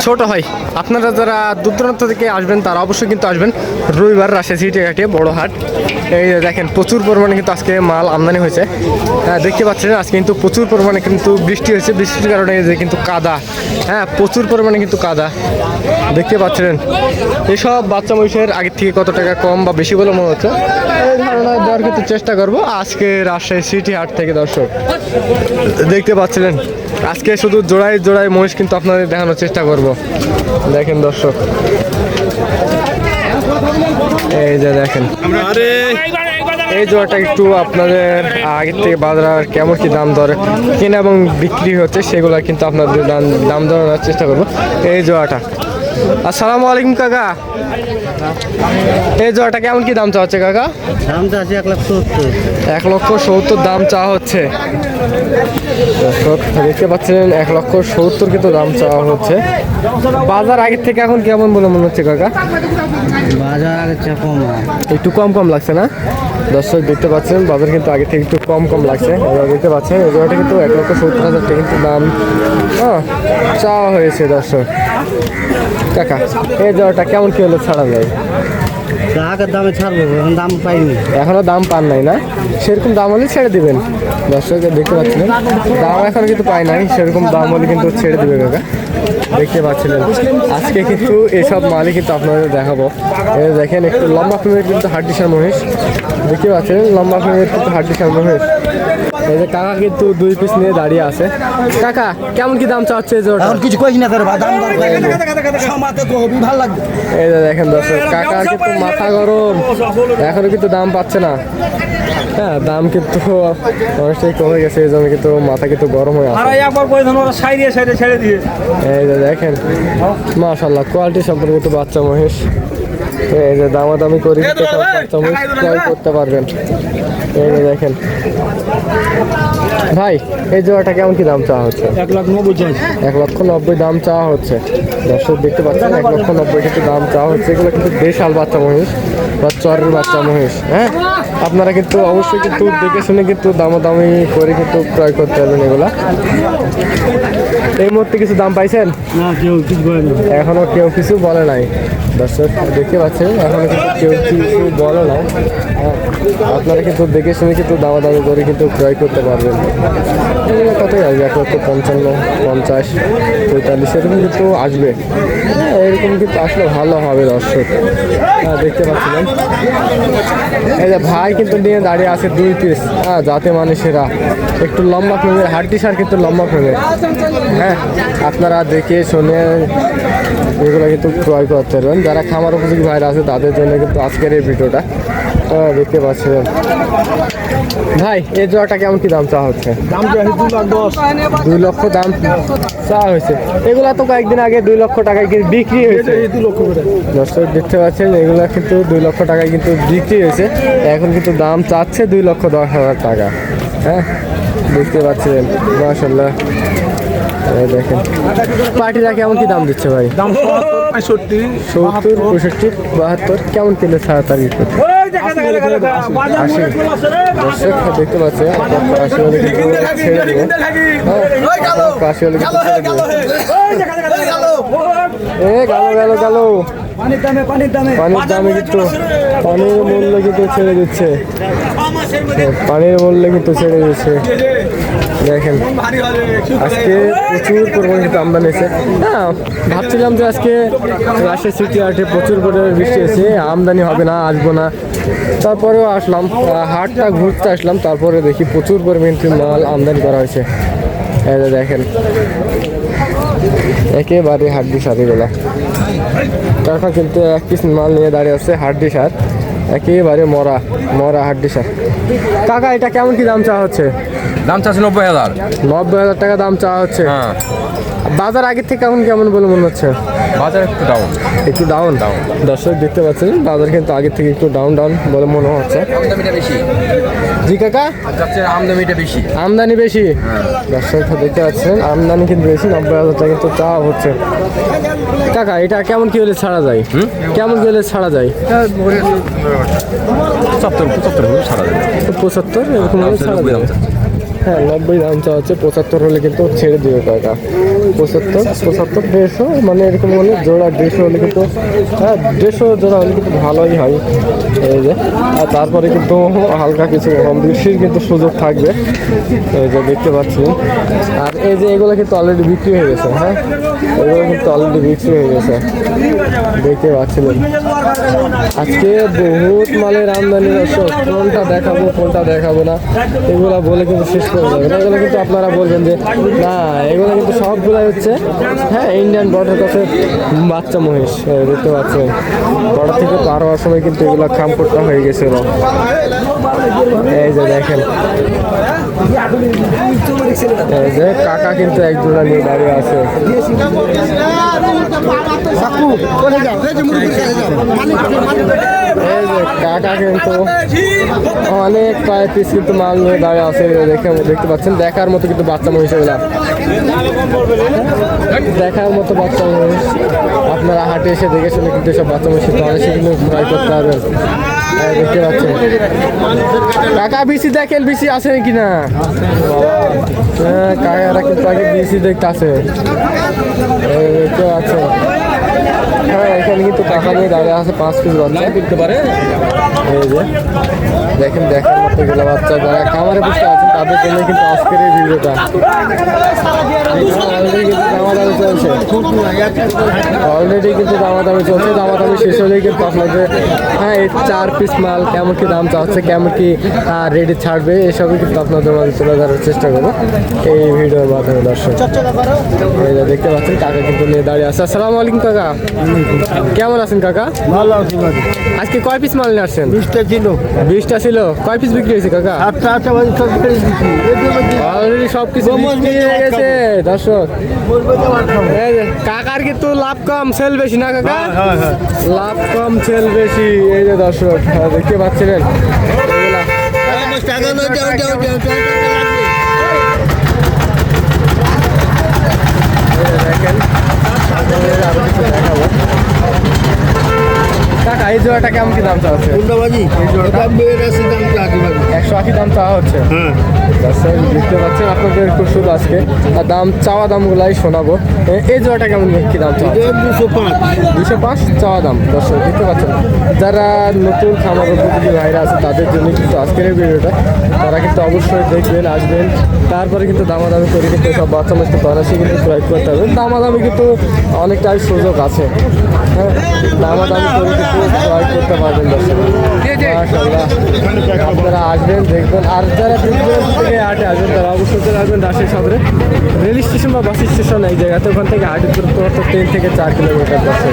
ছোট হয়। আপনারা যারা দূর দূরান্ত থেকে আসবেন তারা অবশ্যই কিন্তু আসবেন রবিবার রাজশাহী সিটি হাটে, বড় হাট। এই যে দেখেন প্রচুর পরিমাণে কিন্তু আজকে মাল আমদানি হয়েছে। হ্যাঁ, দেখতে পাচ্ছেন আজকে কিন্তু প্রচুর পরিমাণে কিন্তু বৃষ্টি হয়েছে, বৃষ্টির কারণে এই যে কিন্তু কাদা, হ্যাঁ প্রচুর পরিমাণে কিন্তু কাদা দেখতে পাচ্ছেন। এসব বাচ্চা মহিষের আগের থেকে কত টাকা কম বা বেশি বলে মনে হচ্ছে এই ধারণা দেওয়ার কিন্তু চেষ্টা করবো আজকে রাজশাহী সিটি হাট থেকে। দর্শক দেখতে পাচ্ছিলেন আজকে শুধু জোড়ায় জোড়ায় মহিষ কিন্তু আপনাদের দেখানোর চেষ্টা করব। দেখেন দর্শক, এই যে দেখেন এই জোড়াটা একটু আপনাদের আগের থেকে বাজার কেমন কি দাম দর কেনা এবং বিক্রি হচ্ছে সেগুলো কিন্তু আপনাদের দাম দরানোর চেষ্টা করবো। এই জোড়াটা, আসসালামু আলাইকুম কাকা, এই জোড়াটা কেমন কি দাম চাওয়া হচ্ছে কাকা? দাম তো আছে 1,70,000। 1,70,000 দাম চাওয়া হচ্ছে। দর্শক দেখতে পাচ্ছেন 1,70,000 কিন্তু দাম চাওয়া হচ্ছে। বাজার আগের থেকে এখন কেমন বলে মনে হচ্ছে কাকা? বাজার আগের চেয়ে কম, একটু কম কম লাগছে না? দর্শক দেখতে পাচ্ছেন বাজার কিন্তু আগে থেকে একটু কম কম লাগছে। এবার দেখতে পাচ্ছেন এই জোড়াটা কিন্তু 1,70,000 টাকা কিন্তু দাম চাওয়া হয়েছে। দর্শক কাকা এই জোড়াটা কেমন কি হলে ছাড়া যায়? আগের দামে ছাড়বো, এখন দাম পাইনি, এখনো দাম পান নাই না? সেরকম দাম হলে ছেড়ে দিবেন। দর্শক দেখতে পাচ্ছিলেন দাম এখনো কিন্তু পাই নাই, সেরকম দাম হলে কিন্তু ছেড়ে দিবে কাকা। দেখতে পাচ্ছিলেন আজকে কিন্তু এসব মালই কিন্তু আপনাদের দেখাবো। দেখেন একটু লম্বা ফ্রেমের কিন্তু হাড্ডিসার মহিষ দেখতে পাচ্ছেন, লম্বা ফ্রেমের কিন্তু হাড্ডিসার মহিষ। এই যে কাকা কিন্তু 2 পিস নিয়ে দাঁড়িয়ে আছে। কাকা কেমন কি দাম চাচ্ছে? এখন কিছু কইছি না, তোর দাম দর সমাতে কবি ভালো লাগবে। এই যে দেখেন দর্শক কাকা কিন্তু মাথা গরম, এখনো কিন্তু দাম পাচ্ছে না। হ্যাঁ, দাম কিন্তু অনেকটাই কমে গেছে, এই জন্য কিন্তু মাথা কিন্তু গরম হয়ে আছে। এই যে দেখেন মাশাআল্লাহ কোয়ালিটি সম্পর্কে কিন্তু বাচ্চা মহিষ। এই যে দামাদামি করে কিন্তু সব বাচ্চা মহিষ ক্রয় করতে পারবেন। এই যে দেখেন ভাই এই জোড়াটা কেমন কি দাম চাওয়া হচ্ছে? 1,90,000। 1,90,000 দাম চাওয়া হচ্ছে। দর্শক দেখতে পাচ্ছেন 1,90,000 কিন্তু দাম চাওয়া হচ্ছে। এগুলো কিন্তু দেশাল বাচ্চা মহিষ বা চরের বাচ্চা মহিষ। হ্যাঁ, আপনারা কিন্তু অবশ্যই কিন্তু দেখে শুনে কিন্তু দামাদামি করে কিন্তু ক্রয় করতে পারবেন এগুলা। এই মুহূর্তে কিছু দাম পাইছেন? না, কেউ কিছু বলে না, এখনো কেউ কিছু বলে নাই। দর্শক দেখতে পাচ্ছেন এখনো কিন্তু কেউ কিছু বলে নাই। আপনারা কিন্তু দেখে শুনে কিন্তু দামাদামি করে কিন্তু ক্রয় করতে পারবেন। কতই আসবে? 1,55,000, 50, 45 এরকম কিন্তু আসবে। এরকম কিন্তু আসলে ভালো হবে। দর্শক দেখতে পাচ্ছিলেন এই যে ভাই কিন্তু নিয়ে দাঁড়িয়ে আছে 2 পিস, যাতে মানুষেরা একটু লম্বা ফ্রেমের হাড্ডিসার কিন্তু লম্বা ফ্রেমের। হ্যাঁ, আপনারা দেখে শুনে এগুলো কিন্তু ক্রয় করতে পারবেন। যারা খামার উপযোগী ভাইরা আছে তাদের জন্য কিন্তু আজকের এই ভিডিওটা দেখতে পাচ্ছেন। ভাই এই জোড়াটা কেমন কি দাম চাওয়া হচ্ছে? দাম তো 2,10,000। 2 লক্ষ দাম চাওয়া হয়েছে। এগুলা তো কয়েকদিন আগে 2 লক্ষ টাকায় কিন্তু বিক্রি হয়েছে। 2 লক্ষ করে দর্শক দেখতে পাচ্ছেন এগুলা কিন্তু 2 লক্ষ টাকায় কিন্তু বিক্রি হয়েছে। এখন কিন্তু দাম চাচ্ছে 2,10,000 টাকা। হ্যাঁ, দেখতে পাচ্ছেন মাশাআল্লাহ। দেখেন পার্টিরা কেমন কি দাম দিচ্ছে ভাই? দাম 65, 70, 65, 72 কেমন কিলো ছাড়া তারিখ? 80। দর্শক দেখতে পাচ্ছে 80 হলে কিন্তু ছেড়ে দেবে। 80 হলে কিন্তু ছেড়ে দেবে। গেল পানির দামে কিন্তু পানির মূল্য কিন্তু ছেড়ে দিচ্ছে। পানির মূল্য কিন্তু ছেড়ে দিচ্ছে। দেখেন আজকে প্রচুর পরিমাণে কিন্তু আমদানি হয়েছে। হ্যাঁ, ভাবছিলাম যে আজকে রাজশাহী সিটি হাটে প্রচুর পরিমাণে বৃষ্টি হয়েছে, আমদানি হবে না, আসবো না। তারপরেও আসলাম, হাটটা ঘুরতে আসলাম, তারপরে দেখি প্রচুর পরিমাণে মাল আমদানি করা হয়েছে। এই যে দেখেন একেবারে হাড্ডি সার এগুলা। তারপর কিন্তু 1 পিস মাল নিয়ে দাঁড়িয়ে আছে হাড্ডি সার, একেবারে মরা হাড্ডি সার। কাকা এটা কেমন কি দাম চাওয়া হচ্ছে? দাম চাচ্ছে 90,000। 90,000 টাকা দাম চাওয়া হচ্ছে। হ্যাঁ, বাজার আগের থেকে এখন কেমন বলে মনে হচ্ছে? বাজার একটু ডাউন। একটু ডাউন। দর্শক দেখতে পাচ্ছেন বাজার কিন্তু আগের থেকে একটু ডাউন বলে মনে হচ্ছে। আমদানিটা বেশি। জি কাকা, যাচ্ছে আমদানিটা বেশি। আমদানি বেশি। দর্শক দেখতে পাচ্ছেন আমদানি কিন্তু বেশি, 90,000 টাকা কিন্তু চাওয়া হচ্ছে। কাকা এটা কেমন কি হলে ছাড়া যায়? কেমন কি হলে ছাড়া যায়? 75 ছাড়া যাবে। 75 এরকম হলে ছাড়া যাবে। হ্যাঁ, 90 দাম চাওয়া হচ্ছে, 75 হলে কিন্তু ছেড়ে দিবে কাকা। 75 150 মানে এরকম হলে জোড়া 150 হলে কিন্তু 150 জোড়া হলে কিন্তু ভালোই হয়। এই যে আর তারপরে কিন্তু হালকা কিছু কম বেশির কিন্তু সুযোগ থাকবে। এই যে দেখতে পাচ্ছি। আর এই যে এগুলো কিন্তু অলরেডি বিক্রি হয়ে গেছে। হ্যাঁ, এগুলো কিন্তু অলরেডি বিক্রি হয়ে গেছে, দেখতে পাচ্ছিলেন। আজকে বহুত মালের আমদানি দর্শক, কোনটা দেখাবো না এগুলো বলে কিন্তু শেষ করে যাবে না। এগুলো কিন্তু আপনারা বলবেন যে না, এগুলো কিন্তু সবগুলাই হচ্ছে ইন্ডিয়ান বর্ডার কাছে বাচ্চা মহিষ। দেখতে পাচ্ছেন বর্ডার থেকে পার হওয়ার সময় কিন্তু এগুলো খামপট্টা হয়ে গেছিল। এই যে দেখেন, এই যে কাকা কিন্তু এক জোড়া নিয়ে দাঁড়িয়ে আছে। এই যে কাকা কিন্তু অনেক কয়েক পিস কিন্তু মাল নিয়ে দাঁড়িয়ে আছে। দেখতে পাচ্ছেন দেখার মতো কিন্তু বাচ্চা মহিষ, এগুলা দেখার মতো বাচ্চা মহিষ। আপনারা হাটে এসে দেখে শুনে কিন্তু সব বাচ্চা মহিষ অনেক কিন্তু ট্রাই করতে পারবেন। দেখতে পাচ্ছেন কাকা বিসি দেখেন, বিসি আছে কিনা। কাকারা কিন্তু আগে বিসি দেখতে আছে। দেখতে পাচ্ছেন এখানে কিন্তু কাকা নিয়ে দাঁড়িয়ে আছে 5 পিস বাচ্চা করতে পারে। এই যে দেখেন দেখার মতো গেলে বাচ্চা যারা খামারে বসে আছেন তাদের জন্য কিন্তু আজকের এই ভিডিওটা। অলরেডি কিন্তু দামাদামি চলছে, দামাদামি শেষ হলেই কিন্তু আপনাদের এই 4 পিস মাল কেমন কি দাম চাচ্ছে, কেমন কি রেডি ছাড়বে, এসবই কিন্তু আপনাদের মাঝে তুলে ধরার চেষ্টা করবো এই ভিডিওর মাধ্যমে। দর্শক দেখতে পাচ্ছেন কাকা কিন্তু নিয়ে দাঁড়িয়ে আছে। আসসালামু আলাইকুম কাকা, কেমন আছেন কাকা? ভালো আছি। আজকে কয় পিস মাল নিয়ে আসছেন? 20টা ছিল। 20টা ছিল, কয় পিস বিক্রি হয়েছে কাকা? অলরেডি সব কিছু বিক্রি হয়ে গেছে দর্শক। এই যে কাকার কিন্তু লাভ কম সেল বেশি না কাকা? লাভ কম সেল বেশি। এই যে দর্শক দেখতে পাচ্ছিলেন দেখেন দেখাবো। কাকা এই জোড়াটা কেমন কি দাম চাওয়া হচ্ছে? 180 দাম চাওয়া হচ্ছে। দেখতে পাচ্ছেন আপনাদের খুব শুধু আজকে আর দাম চাওয়া দামগুলাই শোনাবো। এই জোড়াটা কেমন কি দাম চাওয়া? 205 চাওয়া দাম। দর্শক দেখতে পাচ্ছেন যারা নতুন খামার উপযোগী ভাইরা আছে তাদের জন্য কিন্তু আজকের এই ভিডিওটা, তারা কিন্তু অবশ্যই দেখবেন, আসবেন, তারপরে কিন্তু দামাদামি করে কিন্তু সব বাচ্চা মাছকে তরাসি কিন্তু ক্রয় করতে হবে। দামাদামি কিন্তু অনেকটাই সুযোগ আছে। হ্যাঁ, দামাদামি করে কিন্তু ক্রয় করতে পারবেন দর্শক। মাশাআল্লাহ, আপনারা আসবেন দেখবেন। আর যারা থেকে হাটে আসবেন তারা অবশ্যই চলে আসবেন রাজশাহী সদরে রেল স্টেশন বা বাস স্টেশন, এই জায়গাতে। ওখান থেকে হাটের দূরত্ব 3 থেকে 4 কিলোমিটার দর্শক।